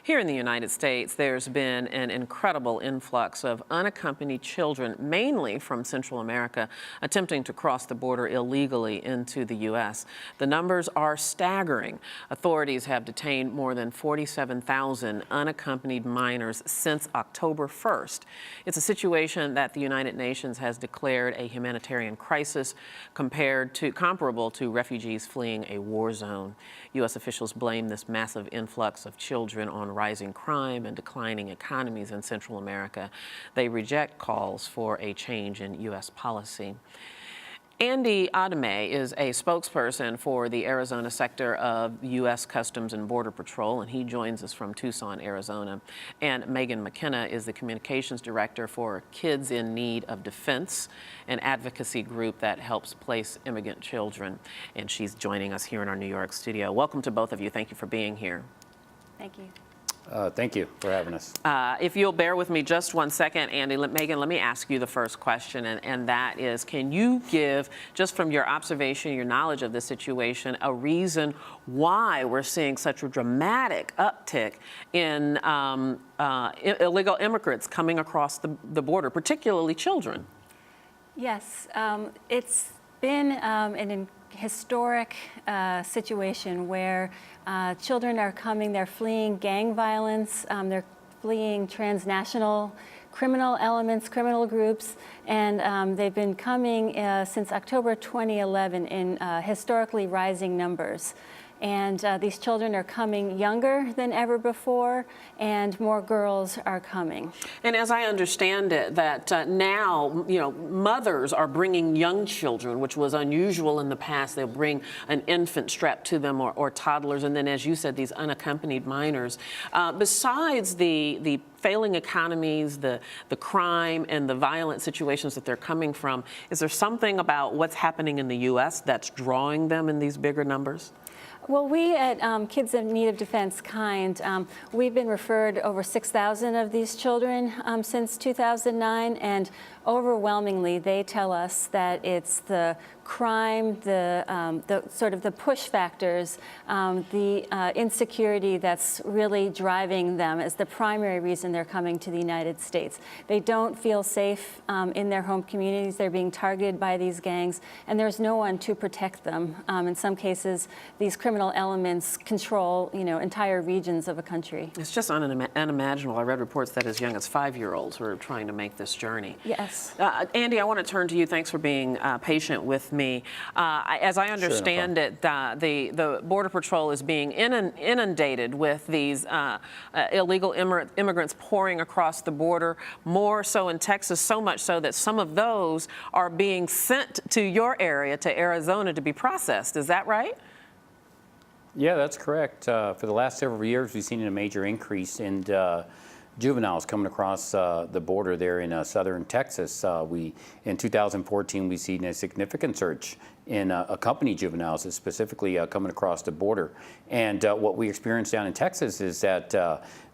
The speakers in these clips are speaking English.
Here in the United States, there's been an incredible influx of unaccompanied children, mainly from Central America, attempting to cross the border illegally into the U.S. The numbers are staggering. Authorities have detained more than 47,000 unaccompanied minors since October 1st. It's a situation that the United Nations has declared a humanitarian crisis comparable to refugees fleeing a war zone. U.S. officials blame this massive influx of children on rising crime and declining economies in Central America. They reject calls for a change in U.S. policy. Andy Adame is a spokesperson for the Arizona sector of U.S. Customs and Border Patrol, and he joins us from Tucson, Arizona. And Megan McKenna is the communications director for Kids in Need of Defense, an advocacy group that helps place immigrant children. And she's joining us here in our New York studio. Welcome to both of you. Thank you for being here. Thank you. Thank you for having us. If you'll bear with me just one second, Andy, Megan, let me ask you the first question, and that is, can you give, just from your observation, your knowledge of the situation, a reason why we're seeing such a dramatic uptick in illegal immigrants coming across the border, particularly children? Yes, it's been an historic situation where children are coming, they're fleeing gang violence, they're fleeing transnational criminal elements, criminal groups, and they've been coming since October 2011 in historically rising numbers. And these children are coming younger than ever before, and more girls are coming. And as I understand it, that now, mothers are bringing young children, which was unusual in the past. They'll bring an infant strapped to them or toddlers, and then, as you said, these unaccompanied minors. Besides the failing economies, the crime and the violent situations that they're coming from, is there something about what's happening in the U.S. that's drawing them in these bigger numbers? Well, we at Kids in Need of Defense we've been referred over 6,000 of these children since 2009, and overwhelmingly they tell us that it's the crime, the sort of the push factors, the insecurity that's really driving them as the primary reason they're coming to the United States. They don't feel safe in their home communities. They're being targeted by these gangs, and there's no one to protect them. In some cases, these criminal elements control, entire regions of a country. It's just unimaginable. I read reports that as young as 5-year-olds were trying to make this journey. Yes. Andy, I want to turn to you. Thanks for being patient with me. As I understand it, the Border Patrol is being inundated with these illegal immigrants pouring across the border, more so in Texas, so much so that some of those are being sent to your area, to Arizona, to be processed. Is that right? Yeah, that's correct. For the last several years, we've seen a major increase in juveniles coming across the border there in southern Texas. In 2014, we've seen a significant surge in accompanied juveniles, specifically coming across the border. And what we experienced down in Texas is that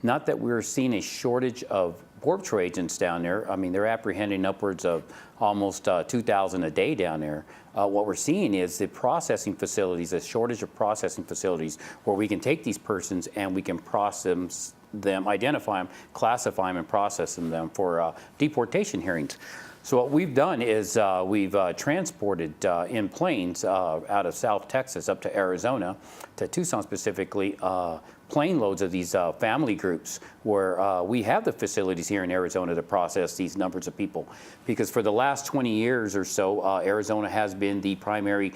not that we're seeing a shortage of Border Patrol agents down there. I mean, they're apprehending upwards of almost 2,000 a day down there. What we're seeing is the processing facilities, a shortage of processing facilities where we can take these persons and we can process them, identify them, classify them, and process them for deportation hearings. So what we've done is we've transported in planes out of South Texas up to Arizona, to Tucson specifically, plane loads of these family groups where we have the facilities here in Arizona to process these numbers of people. Because for the last 20 years or so, Arizona has been the primary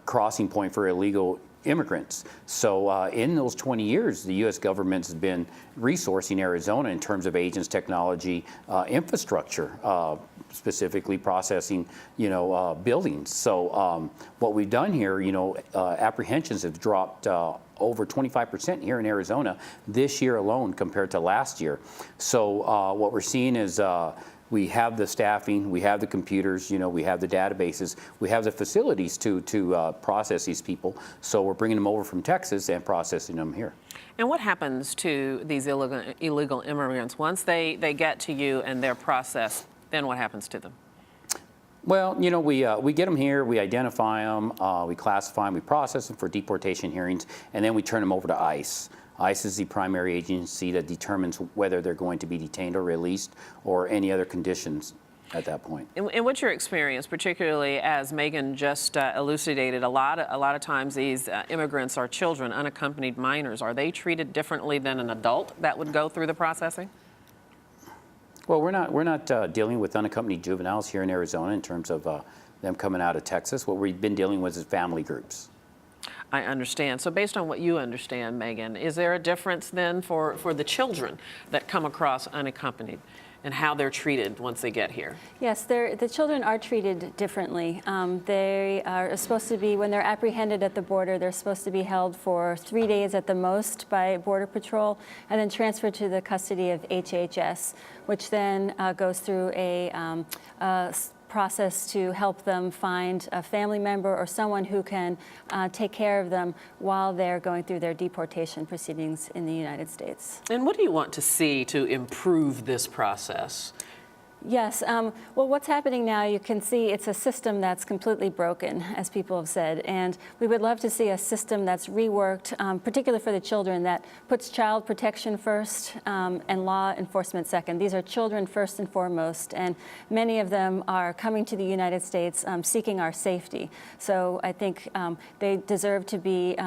crossing point for illegal immigrants. So in those 20 years, the U.S. government has been resourcing Arizona in terms of agents, technology, infrastructure, specifically processing, buildings. So what we've done here, apprehensions have dropped over 25% here in Arizona this year alone compared to last year. So what we're seeing is we have the staffing, we have the computers, we have the databases, we have the facilities to process these people. So we're bringing them over from Texas and processing them here. And what happens to these illegal immigrants once they get to you and they're processed? Then what happens to them? Well, we get them here, we identify them, we classify them, we process them for deportation hearings, and then we turn them over to ICE. ICE is the primary agency that determines whether they're going to be detained or released or any other conditions at that point. And what's your experience, particularly as Megan just elucidated, a lot of times these immigrants are children, unaccompanied minors. Are they treated differently than an adult that would go through the processing? Well, we're not dealing with unaccompanied juveniles here in Arizona in terms of them coming out of Texas. What we've been dealing with is family groups. I understand. So based on what you understand, Megan, is there a difference then for the children that come across unaccompanied and how they're treated once they get here? Yes, the children are treated differently. They are supposed to be, when they're apprehended at the border, they're supposed to be held for 3 days at the most by Border Patrol and then transferred to the custody of HHS, which then goes through a process to help them find a family member or someone who can take care of them while they're going through their deportation proceedings in the United States. And what do you want to see to improve this process? Yes, well, what's happening now, you can see it's a system that's completely broken, as people have said, and we would love to see a system that's reworked, particularly for the children, that puts child protection first and law enforcement second. These are children first and foremost, and many of them are coming to the United States seeking our safety. So I think they deserve to be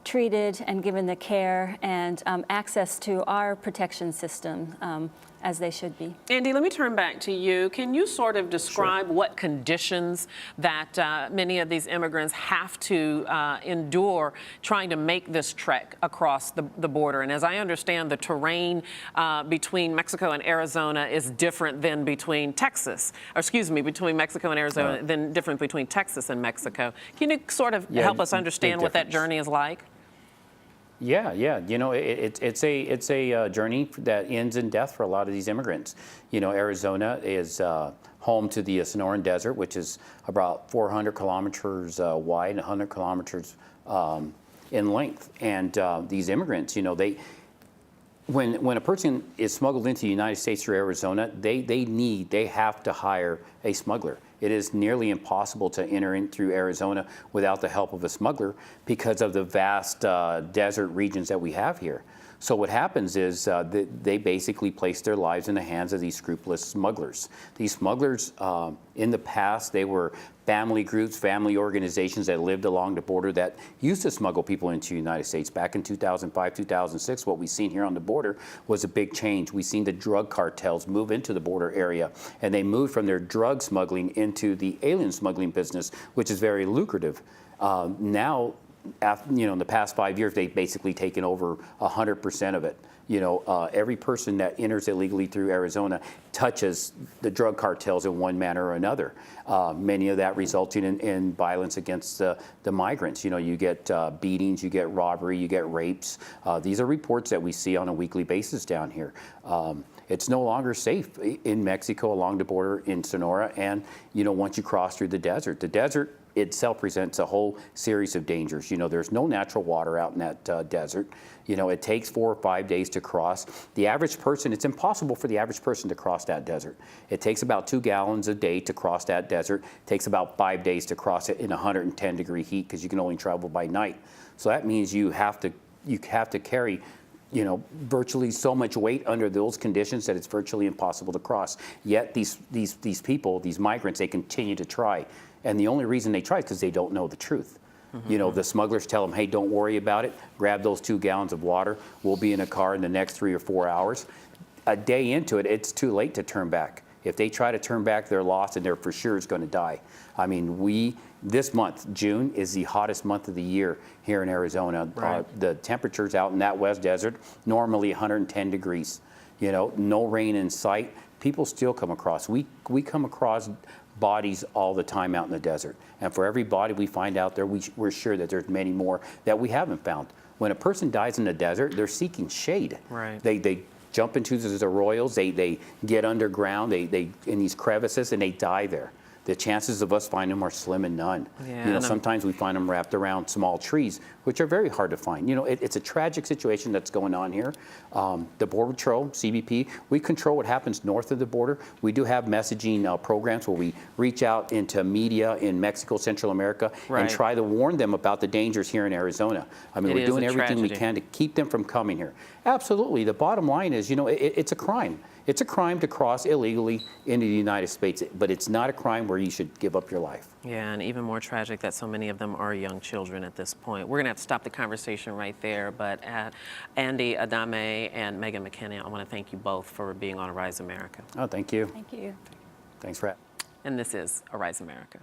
treated and given the care and access to our protection system as they should be. Andy, let me turn back to you. Can you sort of describe Sure. what conditions that many of these immigrants have to endure trying to make this trek across the border? And as I understand, the terrain between Mexico and Arizona is different than between Texas, or excuse me, between Mexico and Arizona, than different between Texas and Mexico. Can you sort of help us understand what that journey is like? Yeah. You know, it's a journey that ends in death for a lot of these immigrants. You know, Arizona is home to the Sonoran Desert, which is about 400 kilometers wide and 100 kilometers in length. And these immigrants, you know, when a person is smuggled into the United States through Arizona, they have to hire a smuggler. It is nearly impossible to enter in through Arizona without the help of a smuggler because of the vast desert regions that we have here. So what happens is they basically place their lives in the hands of these scrupulous smugglers. These smugglers, in the past, they were family groups, family organizations that lived along the border that used to smuggle people into the United States. Back in 2005, 2006, what we've seen here on the border was a big change. We've seen the drug cartels move into the border area, and they moved from their drug smuggling into the alien smuggling business, which is very lucrative. Now, you know, in the past 5 years, they've basically taken over 100% of it. You know, every person that enters illegally through Arizona touches the drug cartels in one manner or another. Many of that resulting in violence against the migrants. You know, you get beatings, you get robbery, you get rapes. These are reports that we see on a weekly basis down here. It's no longer safe in Mexico along the border in Sonora, and, you know, once you cross through the desert itself presents a whole series of dangers. You know, there's no natural water out in that desert. You know, it takes 4 or 5 days to cross. The average person, it's impossible for the average person to cross that desert. It takes about 2 gallons a day to cross that desert. It takes about 5 days to cross it in 110-degree heat because you can only travel by night. So that means you have to carry, you know, virtually so much weight under those conditions that it's virtually impossible to cross. Yet these people, these migrants, they continue to try. And the only reason they try is because they don't know the truth. You know, the smugglers tell them, hey, don't worry about it. Grab those 2 gallons of water. We'll be in a car in the next 3 or 4 hours. A day into it, it's too late to turn back. If they try to turn back, they're lost and they're for sure is going to die. I mean, this month, June, is the hottest month of the year here in Arizona. Right. The temperatures out in that West Desert, normally 110 degrees. You know, no rain in sight. People still come across. We come across bodies all the time out in the desert. And for every body we find out there, we're sure that there's many more that we haven't found. When a person dies in the desert, they're seeking shade. Right. They jump into the arroyos, they get underground, they in these crevices, and they die there. the chances of us finding them are slim and none. Yeah, you know, and sometimes we find them wrapped around small trees, which are very hard to find. You know, it's a tragic situation that's going on here. The Border Patrol, CBP, we control what happens north of the border. We do have messaging programs where we reach out into media in Mexico, Central America, and try to warn them about the dangers here in Arizona. I mean, we're doing everything we can to keep them from coming here. Absolutely. The bottom line is, you know, it's a crime. It's a crime to cross illegally into the United States, but it's not a crime where you should give up your life. Yeah, and even more tragic that so many of them are young children at this point. We're going to have to stop the conversation right there, but Andy Adame and Megan McKenna, I want to thank you both for being on Arise America. Oh, thank you. Thank you. Thanks, Rat. And this is Arise America.